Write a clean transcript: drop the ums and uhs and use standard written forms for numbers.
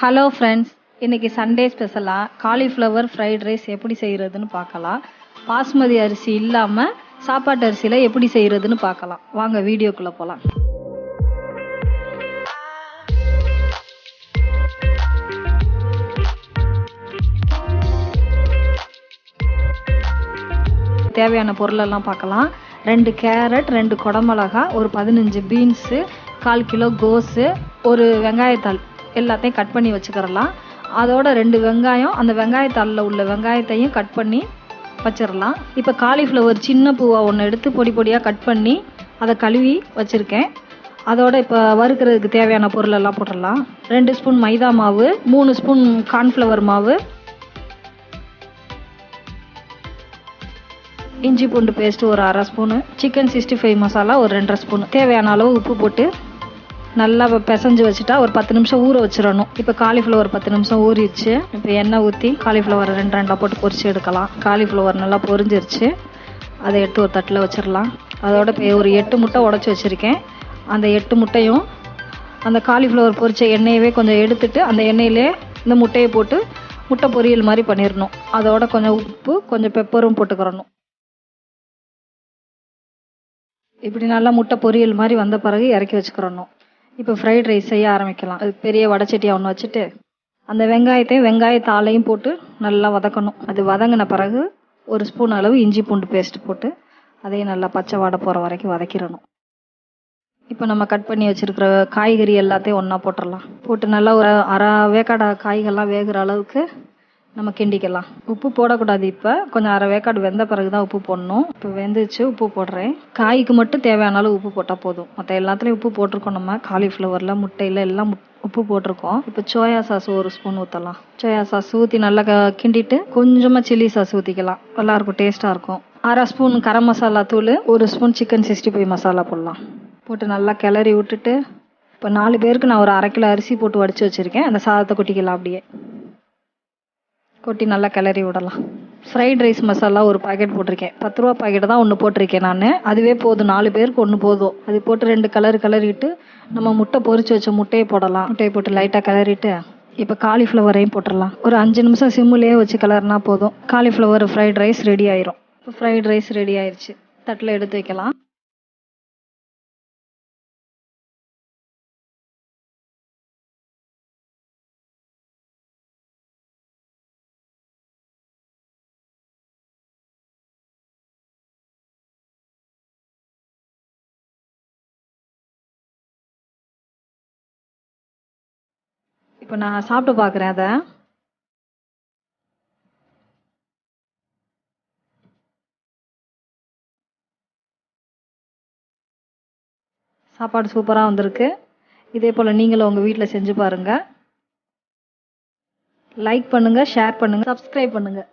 Hello friends, இன்றைக்கி Sunday ஸ்பெஷலாக cauliflower fried rice எப்படி செய்கிறதுன்னு பார்க்கலாம். பாஸ்மதி அரிசி இல்லாமல் சாப்பாட்டு அரிசியில் எப்படி செய்கிறதுன்னு பார்க்கலாம். வாங்க வீடியோக்குள்ளே போகலாம். தேவையான பொருளெல்லாம் பார்க்கலாம். 2 கேரட், 2 குடமிளகா, ஒரு 15 பீன்ஸு, 1/4 கிலோ கோஸு, ஒரு வெங்காயத்தாள் எல்லாத்தையும் கட் பண்ணி வச்சுக்கிறலாம். அதோட 2 வெங்காயம், அந்த வெங்காயத்தாளில் உள்ள வெங்காயத்தையும் கட் பண்ணி வச்சிடலாம். இப்போ காலிஃப்ளவர் சின்ன பூவை ஒன்று எடுத்து பொடி பொடியாக கட் பண்ணி அதை கழுவி வச்சுருக்கேன். அதோட இப்போ வறுக்கிறதுக்கு தேவையான பொருளெல்லாம் போட்டுடலாம். 2 ஸ்பூன் மைதா மாவு, 3 ஸ்பூன் கார்ன்ஃப்ளவர் மாவு, இஞ்சி பூண்டு பேஸ்ட் ஒரு 1/2 ஸ்பூனு, சிக்கன் 65 மசாலா ஒரு 2.5 ஸ்பூன், தேவையான அளவு உப்பு போட்டு நல்லா பிசைஞ்சு வச்சுட்டா ஒரு 10 நிமிஷம் ஊற வச்சிடணும். இப்போ காலிஃப்ளவர் 10 நிமிஷம் ஊறிடுச்சு. இப்போ எண்ணெய் ஊற்றி காலிஃப்ளவர் 2 போட்டு பொரிச்சு எடுக்கலாம். காலிஃப்ளவர் நல்லா பொரிஞ்சிருச்சு. அதை எடுத்து ஒரு தட்டில் வச்சிடலாம். அதோட இப்போ ஒரு 8 முட்டை உடச்சி வச்சுருக்கேன். அந்த 8 முட்டையும் அந்த காலிஃப்ளவர் பொரிச்ச எண்ணெயவே கொஞ்சம் எடுத்துட்டு அந்த எண்ணெயிலே இந்த முட்டையை போட்டு முட்டை பொரியல் மாதிரி பண்ணிடணும். அதோட கொஞ்சம் உப்பு, கொஞ்சம் பெப்பரும் போட்டுக்கிறணும். இப்படி நல்லா முட்டை பொரியல் மாதிரி வந்த பிறகு இறக்கி வச்சுக்கிறணும். இப்போ ஃப்ரைட் ரைஸ் செய்ய ஆரம்பிக்கலாம். அது பெரிய வடைச்சட்டியை ஒன்று வச்சுட்டு அந்த வெங்காயத்தாளையும் போட்டு நல்லா வதக்கணும். அது வதங்கின பிறகு 1 ஸ்பூன் அளவு இஞ்சி பூண்டு பேஸ்ட் போட்டு அதையும் நல்லா பச்சை வாடை போகிற வரைக்கும் வதக்கிடணும். இப்போ நம்ம கட் பண்ணி வச்சுருக்கிற காய்கறி எல்லாத்தையும் ஒன்றா போட்டுடலாம். போட்டு நல்லா ஒரு அரை வேக்காடு காய்கள்லாம் வேகிற அளவுக்கு நம்ம கிண்டிக்கலாம். உப்பு போடக்கூடாது. இப்போ கொஞ்சம் அரை வேக்காடு வெந்த பிறகு தான் உப்பு போடணும். இப்போ வெந்துச்சு, உப்பு போடுறேன். காய்க்கு மட்டும் தேவையான அளவு உப்பு போட்டால் போதும். மற்ற எல்லாத்துலேயும் உப்பு போட்டிருக்கோம். நம்ம காலிஃப்ளவரில், முட்டையில் எல்லாம் உப்பு போட்டிருக்கோம். இப்போ சோயா சாஸ் 1 ஸ்பூன் ஊற்றலாம். சோயா சாஸ் ஊற்றி நல்லா கிண்டிட்டு கொஞ்சமாக சில்லி சாஸ் ஊற்றிக்கலாம். நல்லாயிருக்கும், டேஸ்ட்டாக இருக்கும். 1/2 ஸ்பூன் கரம் மசாலா தூள், 1 ஸ்பூன் சிக்கன் 65 மசாலா போடலாம். போட்டு நல்லா கிளறி விட்டுட்டு இப்போ 4 பேருக்கு நான் ஒரு 1/2 கிலோ அரிசி போட்டு வடித்து வச்சுருக்கேன். அந்த சாதத்தை கொட்டிக்கலாம். அப்படியே கொட்டி நல்லா கிளறி விடலாம். ஃப்ரைட் ரைஸ் மசாலா ஒரு பாக்கெட் போட்டிருக்கேன். 10 ரூபா பாக்கெட் தான் ஒன்று போட்டிருக்கேன் நான். அதுவே போதும், 4 பேருக்கு ஒன்று போதும். அது போட்டு 2 கிளறிட்டு நம்ம முட்டை பொரிச்சு வச்ச முட்டையை போடலாம். முட்டையை போட்டு லைட்டாக கிளறிட்டு இப்போ காலிஃப்ளவரையும் போட்டுடலாம். ஒரு 5 நிமிஷம் சிம்முலேயே வச்சு கிளறினா போதும். காலிஃப்ளவர் ஃப்ரைட் ரைஸ் ரெடி ஆயிரும். இப்போ ஃப்ரைட் ரைஸ் ரெடி ஆயிடுச்சு. தட்டில் எடுத்து வைக்கலாம். இப்போ நான் சாப்பிட்டு பார்க்குறேன். அதை சாப்பாடு சூப்பராக வந்திருக்கு. இதே போல் நீங்களும் உங்கள் வீட்டில் செஞ்சு பாருங்கள். லைக் பண்ணுங்கள், ஷேர் பண்ணுங்கள், சப்ஸ்கிரைப் பண்ணுங்கள்.